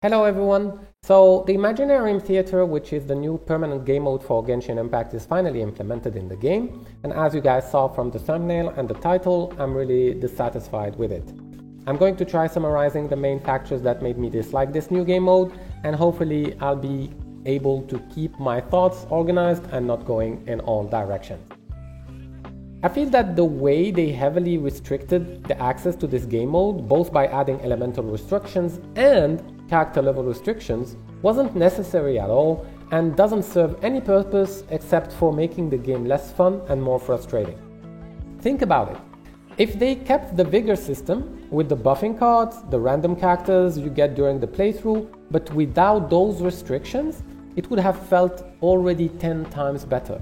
Hello everyone! So the Imaginarium Theater, which is the new permanent game mode for Genshin Impact, is finally implemented in the game, and as you guys saw from the thumbnail and the title, I'm really dissatisfied with it. I'm going to try summarizing the main factors that made me dislike this new game mode, and hopefully I'll be able to keep my thoughts organized and not going in all directions. I feel that the way they heavily restricted the access to this game mode, both by adding elemental restrictions and character level restrictions, wasn't necessary at all and doesn't serve any purpose except for making the game less fun and more frustrating. Think about it. If they kept the vigor system with the buffing cards, the random characters you get during the playthrough, but without those restrictions, it would have felt already 10 times better.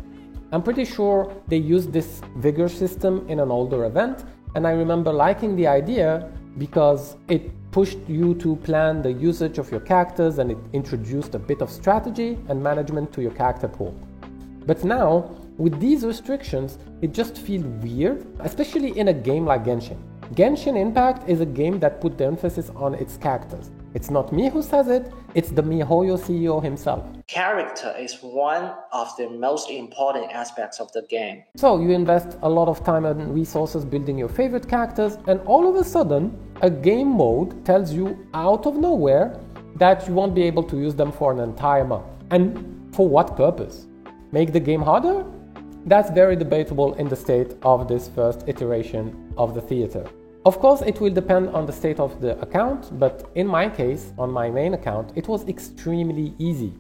I'm pretty sure they used this vigor system in an older event, and I remember liking the idea because it pushed you to plan the usage of your characters and it introduced a bit of strategy and management to your character pool. But now, with these restrictions, it just feels weird, especially in a game like Genshin. Genshin Impact is a game that put the emphasis on its characters. It's not me who says it, it's the MiHoYo CEO himself. Character is one of the most important aspects of the game. So you invest a lot of time and resources building your favorite characters, and all of a sudden, a game mode tells you out of nowhere that you won't be able to use them for an entire month. And for what purpose? Make the game harder? That's very debatable in the state of this first iteration of the theater. Of course, it will depend on the state of the account, but in my case, on my main account, it was extremely easy.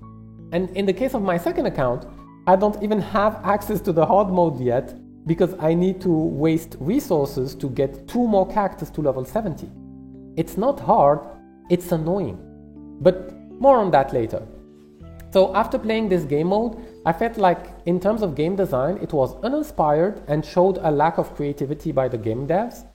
And in the case of my second account, I don't even have access to the hard mode yet because I need to waste resources to get 2 more characters to level 70. It's not hard, it's annoying. But more on that later. So after playing this game mode, I felt like in terms of game design, it was uninspired and showed a lack of creativity by the game devs.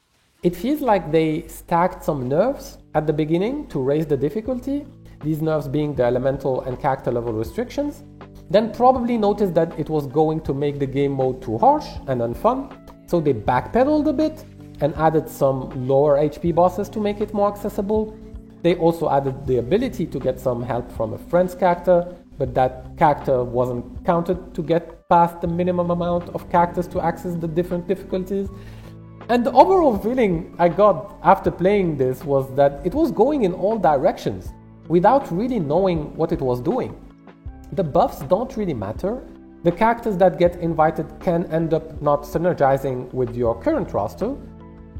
It feels like they stacked some nerfs at the beginning to raise the difficulty, these nerfs being the elemental and character level restrictions, then probably noticed that it was going to make the game mode too harsh and unfun, so they backpedaled a bit and added some lower HP bosses to make it more accessible. They also added the ability to get some help from a friend's character, but that character wasn't counted to get past the minimum amount of characters to access the different difficulties. And the overall feeling I got after playing this was that it was going in all directions without really knowing what it was doing. The buffs don't really matter. The characters that get invited can end up not synergizing with your current roster.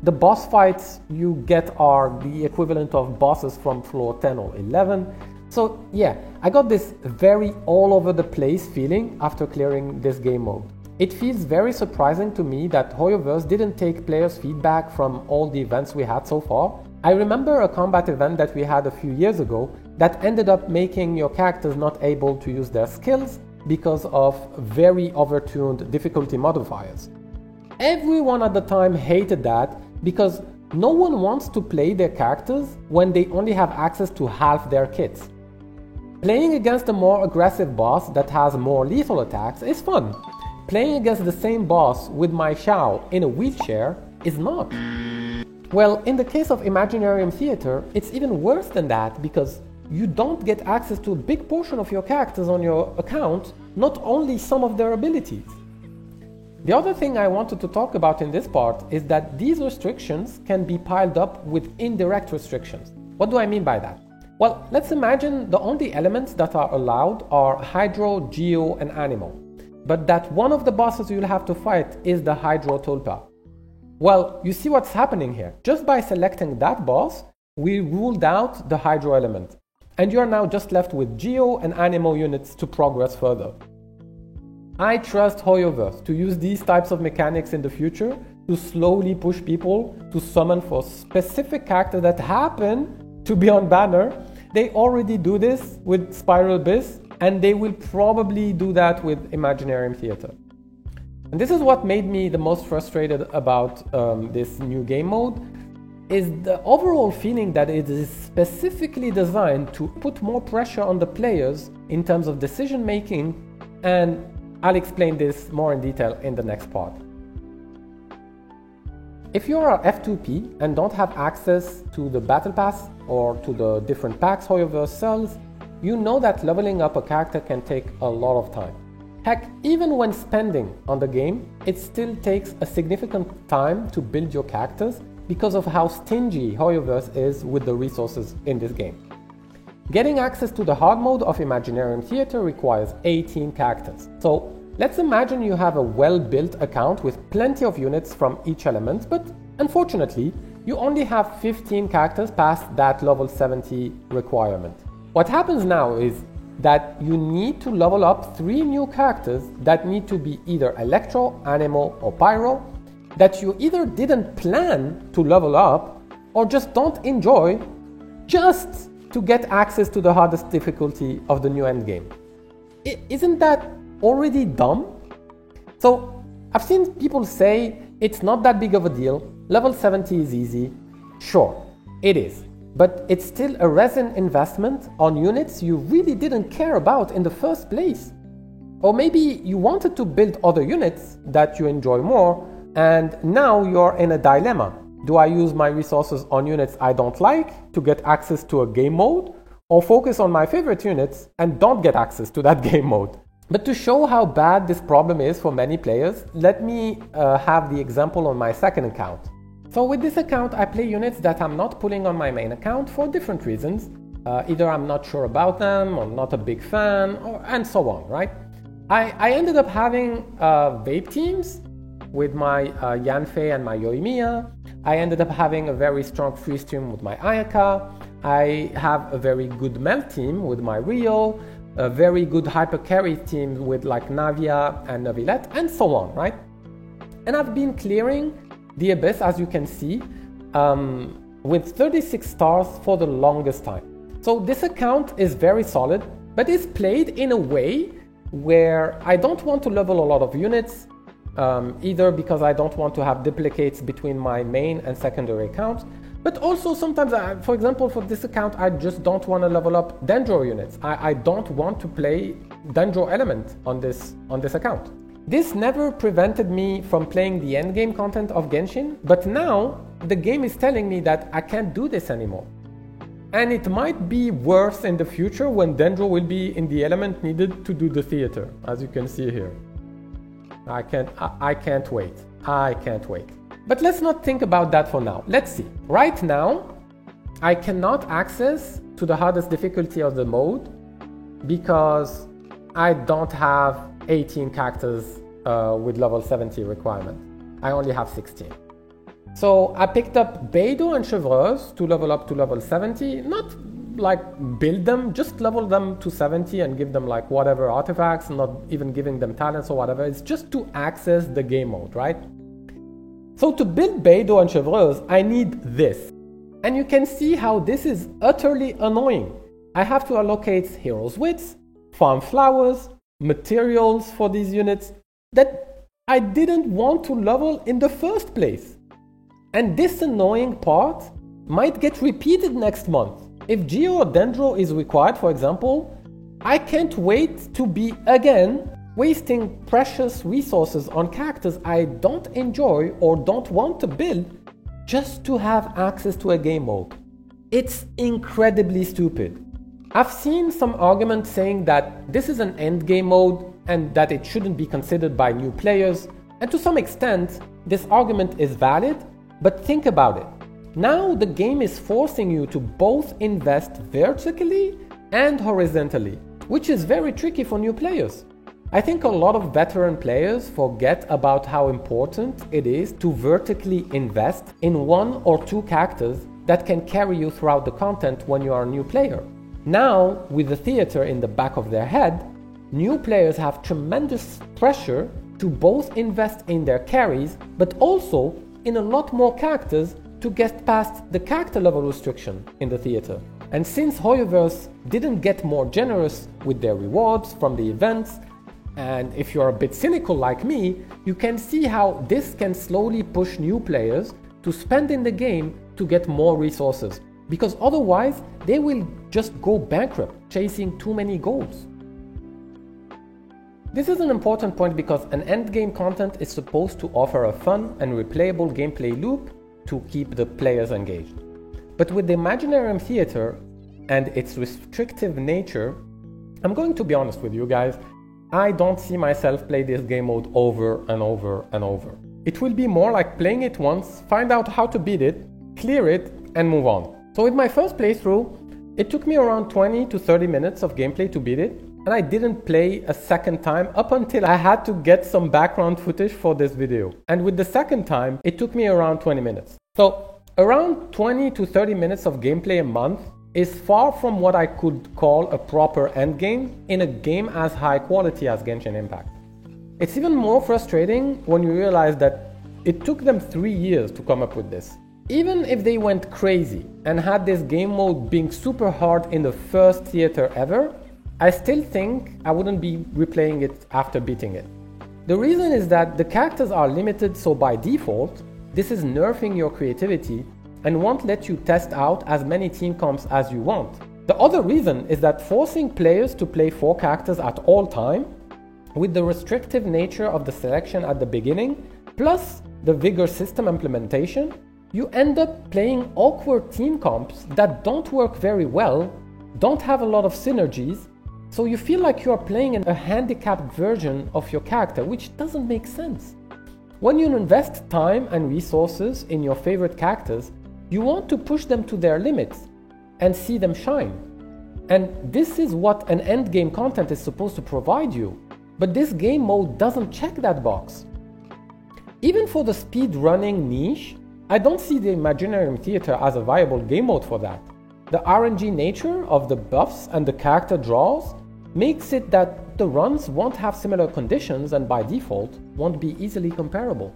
The boss fights you get are the equivalent of bosses from floor 10 or 11. So yeah, I got this very all over the place feeling after clearing this game mode. It feels very surprising to me that Hoyoverse didn't take players' feedback from all the events we had so far. I remember a combat event that we had a few years ago that ended up making your characters not able to use their skills because of very overtuned difficulty modifiers. Everyone at the time hated that because no one wants to play their characters when they only have access to half their kits. Playing against a more aggressive boss that has more lethal attacks is fun. Playing against the same boss with my Xiao in a wheelchair is not. Well, in the case of Imaginarium Theater, it's even worse than that because you don't get access to a big portion of your characters on your account, not only some of their abilities. The other thing I wanted to talk about in this part is that these restrictions can be piled up with indirect restrictions. What do I mean by that? Well, let's imagine the only elements that are allowed are Hydro, Geo, and Animal, but that one of the bosses you'll have to fight is the Hydro Tulpa. Well, you see what's happening here. Just by selecting that boss, we ruled out the Hydro element, and you're now just left with Geo and Animal units to progress further. I trust Hoyoverse to use these types of mechanics in the future to slowly push people to summon for specific characters that happen to be on banner. They already do this with Spiral Abyss, and they will probably do that with Imaginarium Theater. And this is what made me the most frustrated about this new game mode, is the overall feeling that it is specifically designed to put more pressure on the players in terms of decision making, and I'll explain this more in detail in the next part. If you're a F2P and don't have access to the Battle Pass or to the different packs Hoyoverse sells, you know that leveling up a character can take a lot of time. Heck, even when spending on the game, it still takes a significant time to build your characters because of how stingy Hoyoverse is with the resources in this game. Getting access to the hard mode of Imaginarium Theater requires 18 characters. So let's imagine you have a well-built account with plenty of units from each element, but unfortunately, you only have 15 characters past that level 70 requirement. What happens now is that you need to level up 3 new characters that need to be either Electro, Anemo, or Pyro, that you either didn't plan to level up or just don't enjoy, just to get access to the hardest difficulty of the new endgame. Isn't that already dumb? So I've seen people say it's not that big of a deal, level 70 is easy. Sure, it is, but it's still a resin investment on units you really didn't care about in the first place. Or maybe you wanted to build other units that you enjoy more, and now you're in a dilemma. Do I use my resources on units I don't like to get access to a game mode, or focus on my favorite units and don't get access to that game mode? But to show how bad this problem is for many players, let me have the example on my second account. So with this account, I play units that I'm not pulling on my main account for different reasons. Either I'm not sure about them, or not a big fan, and so on, right? I ended up having vape teams with my Yanfei and my Yoimiya. I ended up having a very strong freeze team with my Ayaka. I have a very good melt team with my Rio, a very good hyper carry team with like Navia and Neuvillette, and so on, right? And I've been clearing the Abyss, as you can see, with 36 stars for the longest time. So this account is very solid, but is played in a way where I don't want to level a lot of units, either because I don't want to have duplicates between my main and secondary accounts, but also sometimes, for example, for this account, I just don't want to level up Dendro units. I don't want to play Dendro element on this account. This never prevented me from playing the endgame content of Genshin, but now the game is telling me that I can't do this anymore. And it might be worse in the future when Dendro will be in the element needed to do the theater, as you can see here. I can't wait. I can't wait. But let's not think about that for now. Let's see. Right now, I cannot access to the hardest difficulty of the mode because I don't have 18 characters with level 70 requirement. I only have 16. So I picked up Beidou and Chevreuse to level up to level 70, not like build them, just level them to 70 and give them like whatever artifacts, not even giving them talents or whatever. It's just to access the game mode, right? So to build Beidou and Chevreuse, I need this. And you can see how this is utterly annoying. I have to allocate heroes' wits, farm flowers, materials for these units that I didn't want to level in the first place. And this annoying part might get repeated next month. If Geo or Dendro is required, for example, I can't wait to be again wasting precious resources on characters I don't enjoy or don't want to build just to have access to a game mode. It's incredibly stupid. I've seen some arguments saying that this is an endgame mode and that it shouldn't be considered by new players, and to some extent, this argument is valid, but think about it. Now the game is forcing you to both invest vertically and horizontally, which is very tricky for new players. I think a lot of veteran players forget about how important it is to vertically invest in 1 or 2 characters that can carry you throughout the content when you are a new player. Now, with the theater in the back of their head, new players have tremendous pressure to both invest in their carries, but also in a lot more characters to get past the character level restriction in the theater. And since Hoyoverse didn't get more generous with their rewards from the events, and if you're a bit cynical like me, you can see how this can slowly push new players to spend in the game to get more resources, because otherwise they will just go bankrupt chasing too many goals. This is an important point because an endgame content is supposed to offer a fun and replayable gameplay loop to keep the players engaged. But with the Imaginarium Theater and its restrictive nature, I'm going to be honest with you guys, I don't see myself play this game mode over and over and over. It will be more like playing it once, find out how to beat it, clear it, and move on. So with my first playthrough, it took me around 20 to 30 minutes of gameplay to beat it, and I didn't play a second time up until I had to get some background footage for this video. And with the second time, it took me around 20 minutes. So around 20 to 30 minutes of gameplay a month is far from what I could call a proper endgame in a game as high quality as Genshin Impact. It's even more frustrating when you realize that it took them 3 years to come up with this. Even if they went crazy and had this game mode being super hard in the first theater ever, I still think I wouldn't be replaying it after beating it. The reason is that the characters are limited, so by default, this is nerfing your creativity and won't let you test out as many team comps as you want. The other reason is that forcing players to play 4 characters at all time, with the restrictive nature of the selection at the beginning, plus the Vigor system implementation, you end up playing awkward team comps that don't work very well, don't have a lot of synergies, so you feel like you are playing a handicapped version of your character, which doesn't make sense. When you invest time and resources in your favorite characters, you want to push them to their limits and see them shine. And this is what an endgame content is supposed to provide you. But this game mode doesn't check that box. Even for the speed running niche, I don't see the Imaginarium Theater as a viable game mode for that. The RNG nature of the buffs and the character draws makes it that the runs won't have similar conditions and by default won't be easily comparable.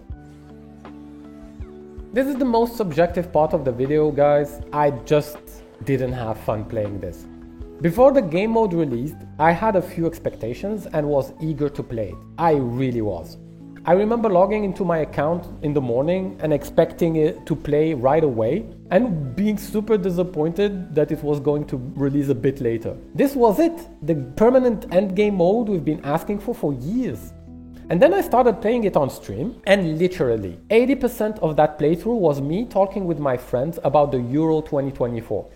This is the most subjective part of the video, guys. I just didn't have fun playing this. Before the game mode released, I had a few expectations and was eager to play it. I really was. I remember logging into my account in the morning and expecting it to play right away and being super disappointed that it was going to release a bit later. This was it, the permanent endgame mode we've been asking for years. And then I started playing it on stream, and literally 80% of that playthrough was me talking with my friends about the Euro 2024.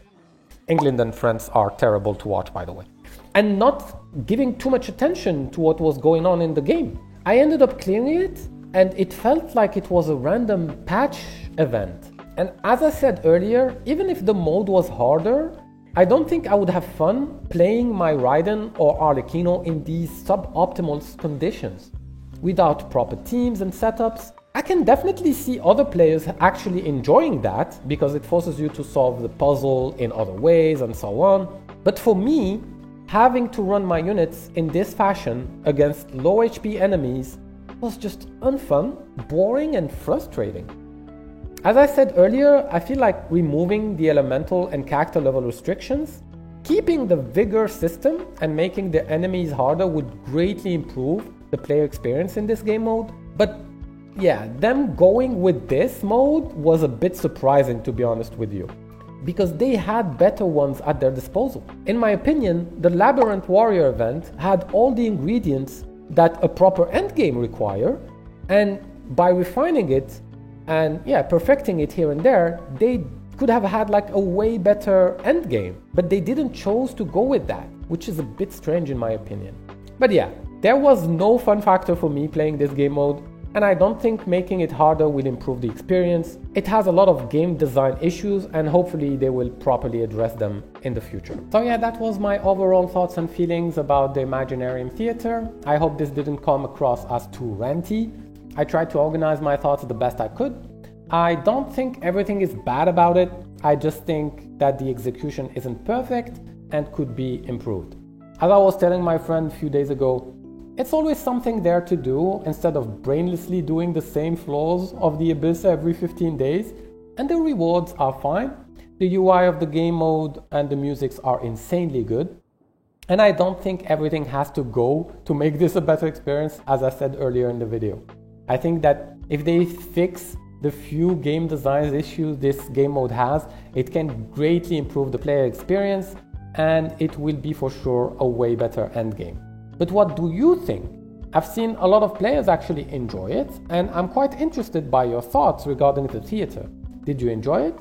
England and France are terrible to watch, by the way. And not giving too much attention to what was going on in the game. I ended up clearing it, and it felt like it was a random patch event. And as I said earlier, even if the mode was harder, I don't think I would have fun playing my Raiden or Arlecchino in these suboptimal conditions. Without proper teams and setups, I can definitely see other players actually enjoying that because it forces you to solve the puzzle in other ways and so on. But for me, having to run my units in this fashion against low HP enemies was just unfun, boring and frustrating. As I said earlier, I feel like removing the elemental and character level restrictions, keeping the Vigor system and making the enemies harder would greatly improve the player experience in this game mode. But yeah, them going with this mode was a bit surprising, to be honest with you, because they had better ones at their disposal. In my opinion, the Labyrinth Warrior event had all the ingredients that a proper endgame require, and by refining it and perfecting it here and there, they could have had like a way better endgame, but they didn't choose to go with that, which is a bit strange in my opinion. But yeah, there was no fun factor for me playing this game mode, and I don't think making it harder will improve the experience. It has a lot of game design issues, and hopefully they will properly address them in the future. So yeah, that was my overall thoughts and feelings about the Imaginarium Theater. I hope this didn't come across as too ranty. I tried to organize my thoughts the best I could. I don't think everything is bad about it. I just think that the execution isn't perfect and could be improved. As I was telling my friend a few days ago, it's always something there to do instead of brainlessly doing the same floors of the Abyss every 15 days, and the rewards are fine. The UI of the game mode and the musics are insanely good, and I don't think everything has to go to make this a better experience, as I said earlier in the video. I think that if they fix the few game design issues this game mode has, it can greatly improve the player experience, and it will be for sure a way better endgame. But what do you think? I've seen a lot of players actually enjoy it, and I'm quite interested by your thoughts regarding the theater. Did you enjoy it?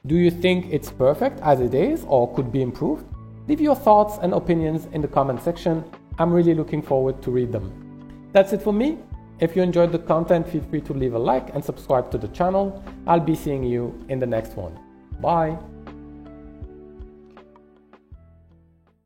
Do you think it's perfect as it is or could be improved? Leave your thoughts and opinions in the comment section. I'm really looking forward to read them. That's it for me. If you enjoyed the content, feel free to leave a like and subscribe to the channel. I'll be seeing you in the next one. Bye.